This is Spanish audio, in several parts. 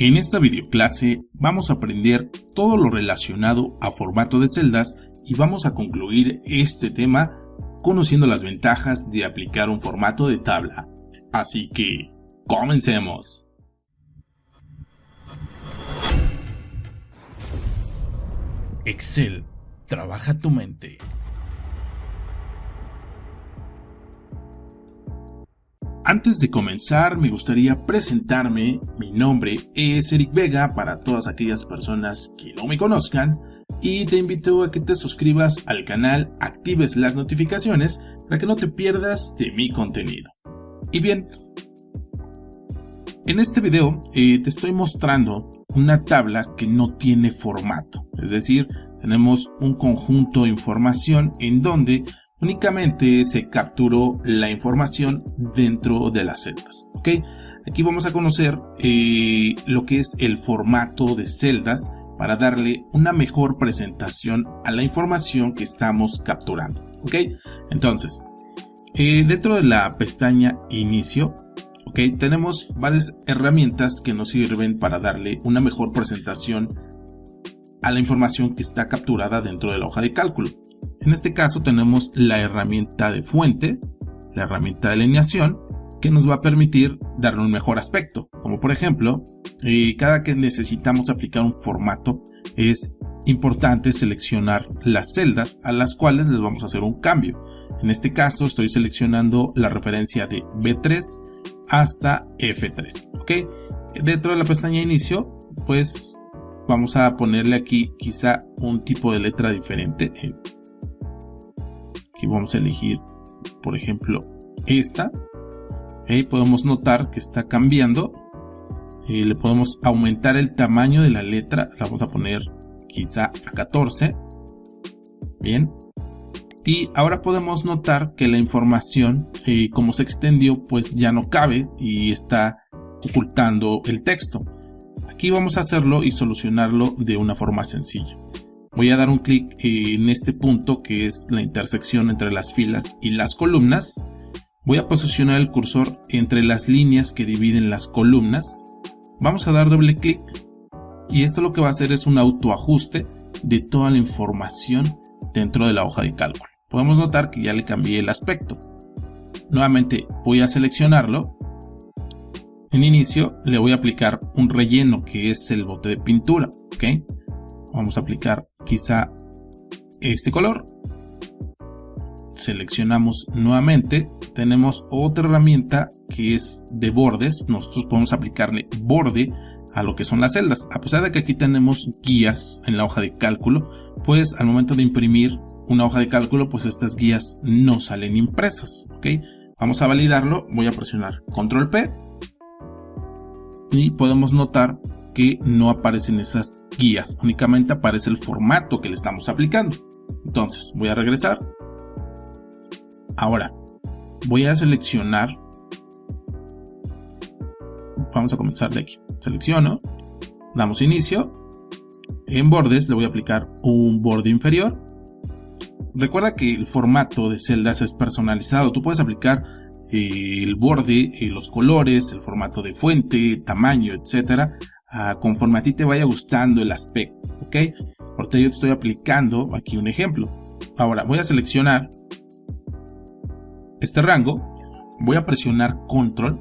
En esta videoclase vamos a aprender todo lo relacionado a formato de celdas y vamos a concluir este tema conociendo las ventajas de aplicar un formato de tabla. Así que, ¡comencemos! Excel, trabaja tu mente. Antes de comenzar, me gustaría presentarme. Mi nombre es Eric Vega para todas aquellas personas que no me conozcan y te invito a que te suscribas al canal, actives las notificaciones para que no te pierdas de mi contenido. Y bien, en este video te estoy mostrando una tabla que no tiene formato, es decir, tenemos un conjunto de información en donde únicamente se capturó la información dentro de las celdas. ¿Ok? Aquí vamos a conocer lo que es el formato de celdas para darle una mejor presentación a la información que estamos capturando. ¿Ok? Entonces, dentro de la pestaña Inicio, ¿ok? Tenemos varias herramientas que nos sirven para darle una mejor presentación a la información que está capturada dentro de la hoja de cálculo. En este caso tenemos la herramienta de fuente, la herramienta de alineación, que nos va a permitir darle un mejor aspecto. Como por ejemplo, cada que necesitamos aplicar un formato, es importante seleccionar las celdas a las cuales les vamos a hacer un cambio. En este caso estoy seleccionando la referencia de B3 hasta F3. ¿Ok? Dentro de la pestaña Inicio, pues vamos a ponerle aquí quizá un tipo de letra diferente. Aquí vamos a elegir, por ejemplo, esta. Podemos notar que está cambiando. Le podemos aumentar el tamaño de la letra. La vamos a poner quizá a 14. Bien. Y ahora podemos notar que la información, como se extendió, pues ya no cabe y está ocultando el texto. Aquí vamos a hacerlo y solucionarlo de una forma sencilla. Voy a dar un clic en este punto que es la intersección entre las filas y las columnas. Voy a posicionar el cursor entre las líneas que dividen las columnas. Vamos a dar doble clic y esto lo que va a hacer es un autoajuste de toda la información dentro de la hoja de cálculo. Podemos notar que ya le cambié el aspecto. Nuevamente voy a seleccionarlo. En Inicio le voy a aplicar un relleno que es el bote de pintura. ¿Ok? Vamos a aplicar quizá este color. Seleccionamos nuevamente. Tenemos otra herramienta que es de bordes. Nosotros podemos aplicarle borde a lo que son las celdas. A pesar de que aquí tenemos guías en la hoja de cálculo, pues al momento de imprimir una hoja de cálculo, pues estas guías no salen impresas. ¿Ok? Vamos a validarlo. Voy a presionar Control P. Y podemos notar que no aparecen esas guías, únicamente aparece el formato que le estamos aplicando. Entonces voy a regresar. Ahora voy a seleccionar. Vamos a comenzar de aquí. Selecciono, damos inicio. En bordes le voy a aplicar un borde inferior. Recuerda que el formato de celdas es personalizado. Tú puedes aplicar el borde, los colores, el formato de fuente, tamaño, etcétera, conforme a ti te vaya gustando el aspecto. ¿Ok? Ahorita yo te estoy aplicando aquí un ejemplo. Ahora voy a seleccionar este rango. Voy a presionar Control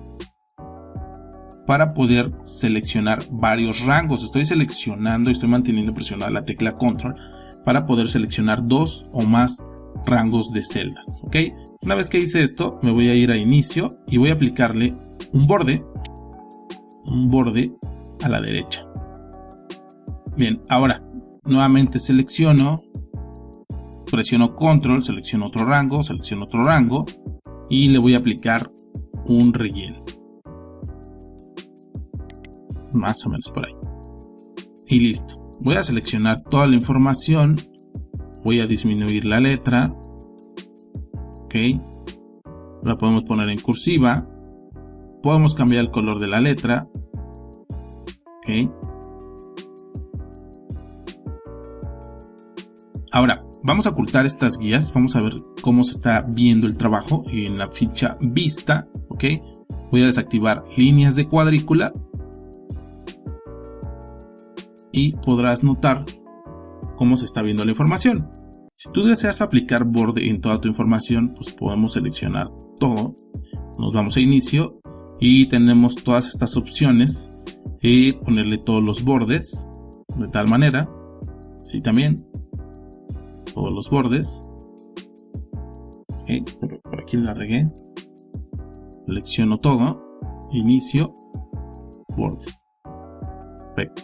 para poder seleccionar varios rangos. Estoy seleccionando y estoy manteniendo presionada la tecla Control para poder seleccionar dos o más rangos de celdas. ¿Ok? Una vez que hice esto, me voy a ir a Inicio y voy a aplicarle un borde a la derecha. Bien, ahora nuevamente selecciono, presiono Control, selecciono otro rango y le voy a aplicar un relleno. Más o menos por ahí. Y listo. Voy a seleccionar toda la información. Voy a disminuir la letra. Ok. La podemos poner en cursiva. Podemos cambiar el color de la letra. Ok. Ahora, vamos a ocultar estas guías. Vamos a ver cómo se está viendo el trabajo en la ficha Vista. Ok. Voy a desactivar líneas de cuadrícula. y podrás notar cómo se está viendo la información. Si tú deseas aplicar borde en toda tu información, pues podemos seleccionar todo. Nos vamos a inicio y tenemos todas estas opciones y ponerle todos los bordes de tal manera. Sí, también todos los bordes. Por aquí la regué. Selecciono todo. Inicio. Bordes. Perfecto.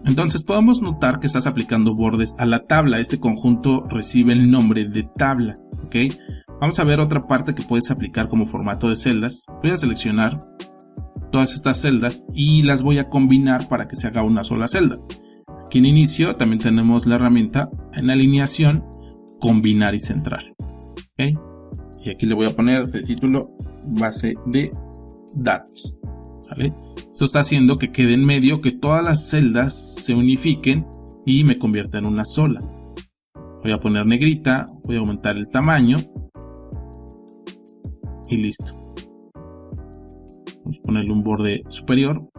Entonces podemos notar que estás aplicando bordes a la tabla. Este conjunto recibe el nombre de tabla. ¿Ok? Vamos a ver otra parte que puedes aplicar como formato de celdas. Voy a seleccionar todas estas celdas y las voy a combinar para que se haga una sola celda. Aquí en inicio también tenemos la herramienta en alineación, combinar y centrar. ¿Okay? Y aquí le voy a poner de título base de datos. ¿Vale? Esto está haciendo que quede en medio, que todas las celdas se unifiquen y me convierta en una sola. Voy a poner negrita, voy a aumentar el tamaño y listo. Vamos a ponerle un borde superior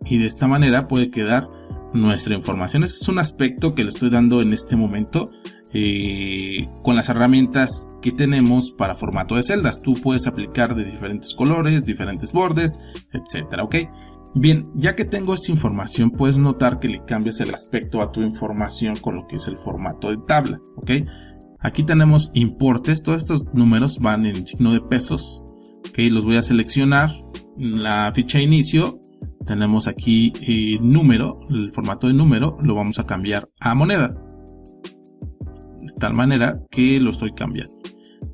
y de esta manera puede quedar nuestra información. Ese es un aspecto que le estoy dando en este momento con las herramientas que tenemos para formato de celdas. Tú puedes aplicar de diferentes colores, diferentes bordes, etcétera. ¿Ok? Bien, ya que tengo esta información, puedes notar que le cambias el aspecto a tu información con lo que es el formato de tabla. ¿Ok? Aquí tenemos importes. Todos estos números van en signo de pesos. ¿Ok? Los voy a seleccionar. En la ficha de inicio tenemos aquí número, el formato de número lo vamos a cambiar a moneda. De tal manera que lo estoy cambiando.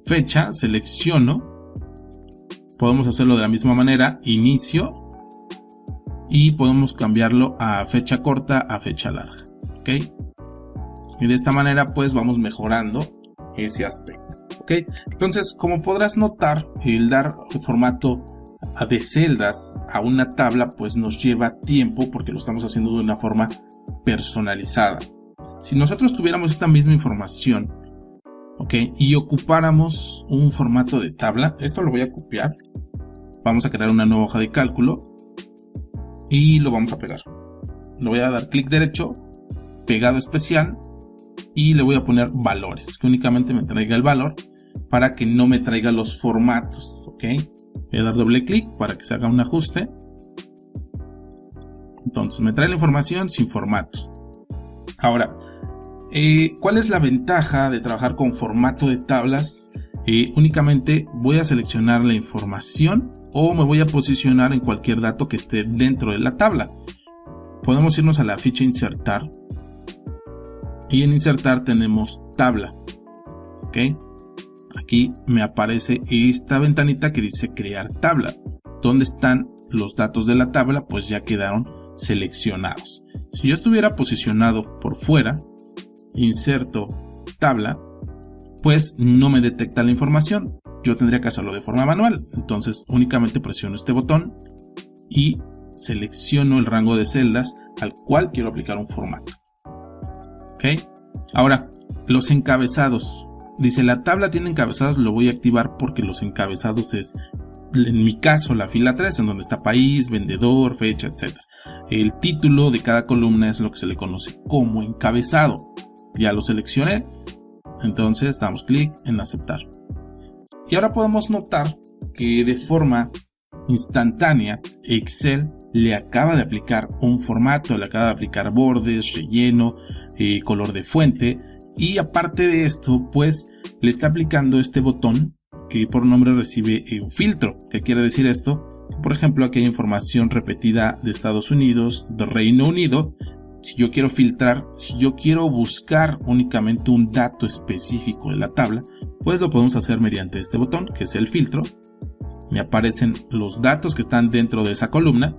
Fecha, selecciono. Podemos hacerlo de la misma manera, inicio. Y podemos cambiarlo a fecha corta a fecha larga. ¿Ok? Y de esta manera pues vamos mejorando ese aspecto. ¿Ok? Entonces, como podrás notar, el dar formato de celdas a una tabla pues nos lleva tiempo porque lo estamos haciendo de una forma personalizada. Si nosotros tuviéramos esta misma información, ¿ok? Y ocupáramos un formato de tabla, esto lo voy a copiar. Vamos a crear una nueva hoja de cálculo y lo vamos a pegar. Le voy a dar clic derecho, pegado especial y le voy a poner valores, que únicamente me traiga el valor para que no me traiga los formatos, ¿ok? Voy a dar doble clic para que se haga un ajuste. Entonces me trae la información sin formatos. Ahora, ¿cuál es la ventaja de trabajar con formato de tablas? Únicamente voy a seleccionar la información o me voy a posicionar en cualquier dato que esté dentro de la tabla. Podemos irnos a la ficha insertar y en insertar tenemos tabla. ¿Ok? Aquí me aparece esta ventanita que dice crear tabla. ¿Dónde están los datos de la tabla? Pues ya quedaron seleccionados. Si yo estuviera posicionado por fuera, inserto tabla, pues no me detecta la información. Yo tendría que hacerlo de forma manual. Entonces únicamente presiono este botón y selecciono el rango de celdas al cual quiero aplicar un formato. ¿Ok? Ahora, los encabezados. Dice, la tabla tiene encabezados, lo voy a activar porque los encabezados es, en mi caso, la fila 3, en donde está país, vendedor, fecha, etc. El título de cada columna es lo que se le conoce como encabezado. Ya lo seleccioné, entonces damos clic en aceptar. Y ahora podemos notar que de forma instantánea Excel le acaba de aplicar un formato, le acaba de aplicar bordes, relleno, color de fuente. Y aparte de esto, pues le está aplicando este botón que por nombre recibe un filtro. ¿Qué quiere decir esto? Por ejemplo, aquí hay información repetida de Estados Unidos, de Reino Unido. Si yo quiero filtrar, si yo quiero buscar únicamente un dato específico de la tabla, pues lo podemos hacer mediante este botón, que es el filtro. Me aparecen los datos que están dentro de esa columna.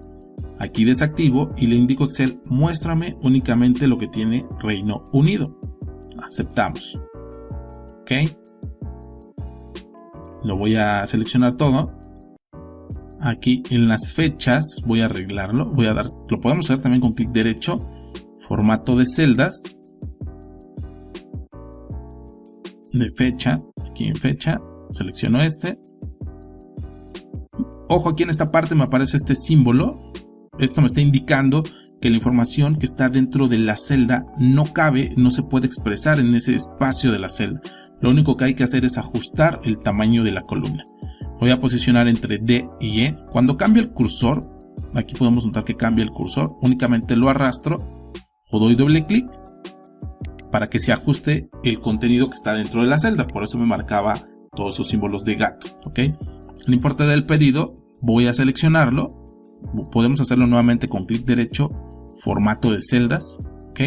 Aquí desactivo y le indico a Excel, muéstrame únicamente lo que tiene Reino Unido. Aceptamos. Ok. Lo voy a seleccionar todo. Aquí en las fechas voy a arreglarlo. Lo podemos hacer también con clic derecho. Formato de celdas. De fecha. Aquí en fecha. Selecciono este. Ojo, aquí en esta parte me aparece este símbolo. esto me está indicando que la información que está dentro de la celda no cabe, no se puede expresar en ese espacio de la celda. Lo único que hay que hacer es ajustar el tamaño de la columna. Voy a posicionar entre D y E. Cuando cambia el cursor, aquí podemos notar que cambia el cursor, únicamente lo arrastro o doy doble clic para que se ajuste el contenido que está dentro de la celda. Por eso me marcaba todos esos símbolos de gato, ¿ok? No importa del pedido, voy a seleccionarlo. Podemos hacerlo nuevamente con clic derecho, formato de celdas, ¿ok?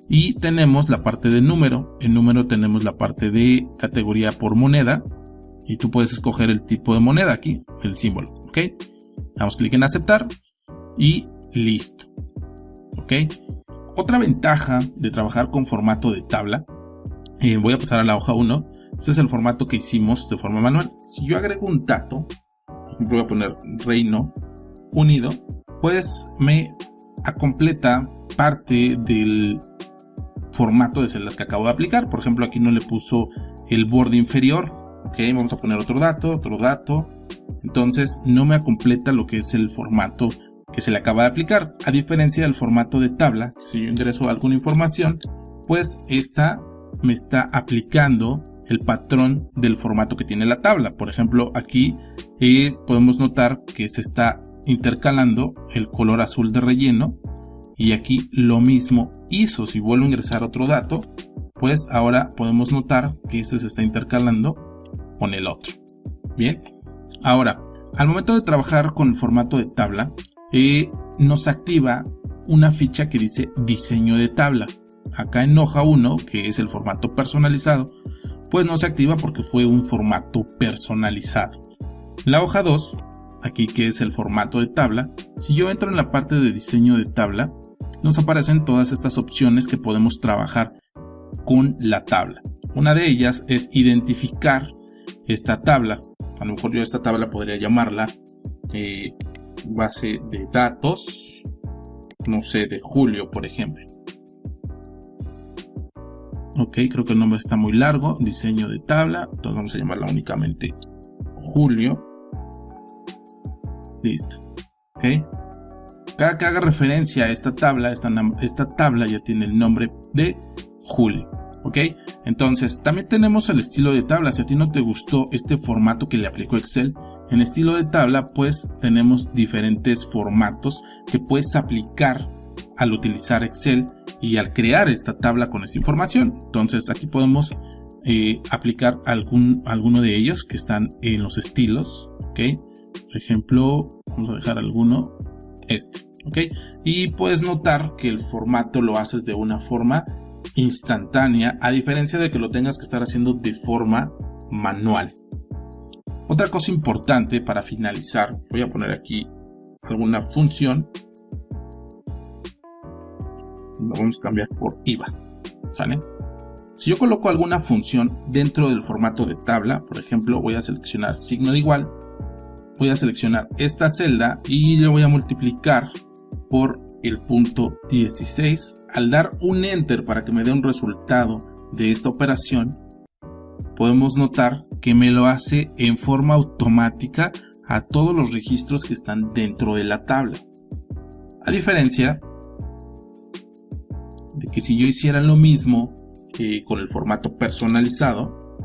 Y tenemos la parte de número. En número tenemos la parte de categoría por moneda. Y tú puedes escoger el tipo de moneda aquí, el símbolo, ¿ok? Damos clic en aceptar y listo, ¿ok? Otra ventaja de trabajar con formato de tabla, voy a pasar a la hoja 1. Este es el formato que hicimos de forma manual. Si yo agrego un dato, por ejemplo voy a poner Reino Unido, pues me completa parte del formato de celdas que acabo de aplicar. Por ejemplo, aquí no le puso el borde inferior. Ok, vamos a poner otro dato. Entonces no me completa lo que es el formato que se le acaba de aplicar. A diferencia del formato de tabla, si yo ingreso alguna información, pues esta me está aplicando el patrón del formato que tiene la tabla. Por ejemplo, aquí podemos notar que se está intercalando el color azul de relleno. Y aquí lo mismo hizo. Si vuelvo a ingresar otro dato, pues ahora podemos notar que este se está intercalando con el otro. Bien, ahora al momento de trabajar con el formato de tabla, nos activa una ficha que dice diseño de tabla. Acá en hoja 1, que es el formato personalizado, pues no se activa porque fue un formato personalizado. La hoja 2, aquí que es el formato de tabla, si yo entro en la parte de diseño de tabla, nos aparecen todas estas opciones que podemos trabajar con la tabla. Una de ellas es identificar esta tabla. A lo mejor yo esta tabla podría llamarla base de datos, no sé, de julio, por ejemplo. Ok, creo que el nombre está muy largo. Diseño de tabla, entonces vamos a llamarla únicamente julio. Listo. Ok, cada que haga referencia a esta tabla, esta tabla ya tiene el nombre de julio. Ok, entonces también tenemos el estilo de tabla. Si a ti no te gustó este formato que le aplicó Excel, en estilo de tabla pues tenemos diferentes formatos que puedes aplicar al utilizar Excel y al crear esta tabla con esta información. Entonces aquí podemos aplicar alguno de ellos que están en los estilos. Ok, por ejemplo, vamos a dejar alguno, ok, y puedes notar que el formato lo haces de una forma instantánea, a diferencia de que lo tengas que estar haciendo de forma manual. Otra cosa importante para finalizar, voy a poner aquí alguna función. Lo vamos a cambiar por IVA, ¿sale? Si yo coloco alguna función dentro del formato de tabla, por ejemplo, voy a seleccionar signo de igual, voy a seleccionar esta celda y le voy a multiplicar por el punto 16. Al dar un enter para que me dé un resultado de esta operación, podemos notar que me lo hace en forma automática a todos los registros que están dentro de la tabla. A diferencia de que si yo hiciera lo mismo con el formato personalizado,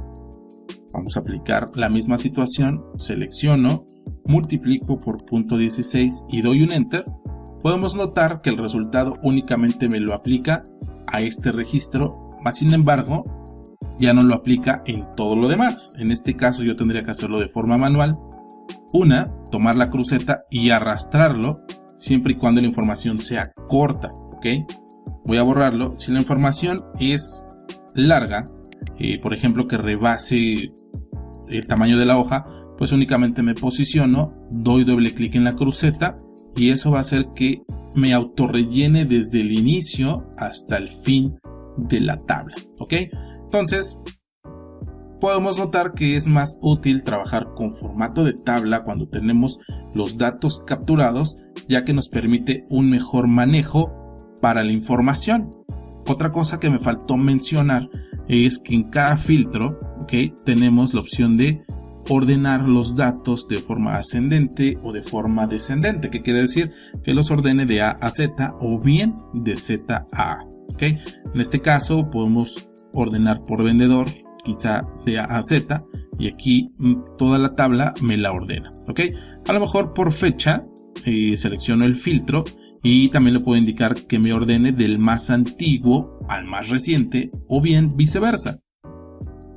vamos a aplicar la misma situación, selecciono, multiplico por punto 16 y doy un enter, podemos notar que el resultado únicamente me lo aplica a este registro, más sin embargo ya no lo aplica en todo lo demás. En este caso yo tendría que hacerlo de forma manual. Tomar la cruceta y arrastrarlo siempre y cuando la información sea corta, ¿ok? Voy a borrarlo. Si la información es larga, por ejemplo que rebase el tamaño de la hoja, pues únicamente me posiciono, doy doble clic en la cruceta y eso va a hacer que me autorrellene desde el inicio hasta el fin de la tabla, ¿ok? Entonces podemos notar que es más útil trabajar con formato de tabla cuando tenemos los datos capturados, ya que nos permite un mejor manejo para la información. Otra cosa que me faltó mencionar es que en cada filtro, ¿okay?, tenemos la opción de ordenar los datos de forma ascendente o de forma descendente, que quiere decir que los ordene de A a Z o bien de Z a A. ¿Okay? En este caso podemos ordenar por vendedor, quizá de A a Z, y aquí toda la tabla me la ordena. ¿Okay? A lo mejor por fecha selecciono el filtro y también le puedo indicar que me ordene del más antiguo al más reciente o bien viceversa.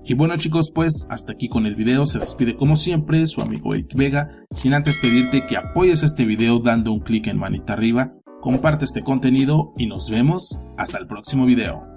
Y bueno chicos, pues hasta aquí con el video. Se despide como siempre su amigo Eric Vega, sin antes pedirte que apoyes este video dando un clic en manita arriba, comparte este contenido y nos vemos hasta el próximo video.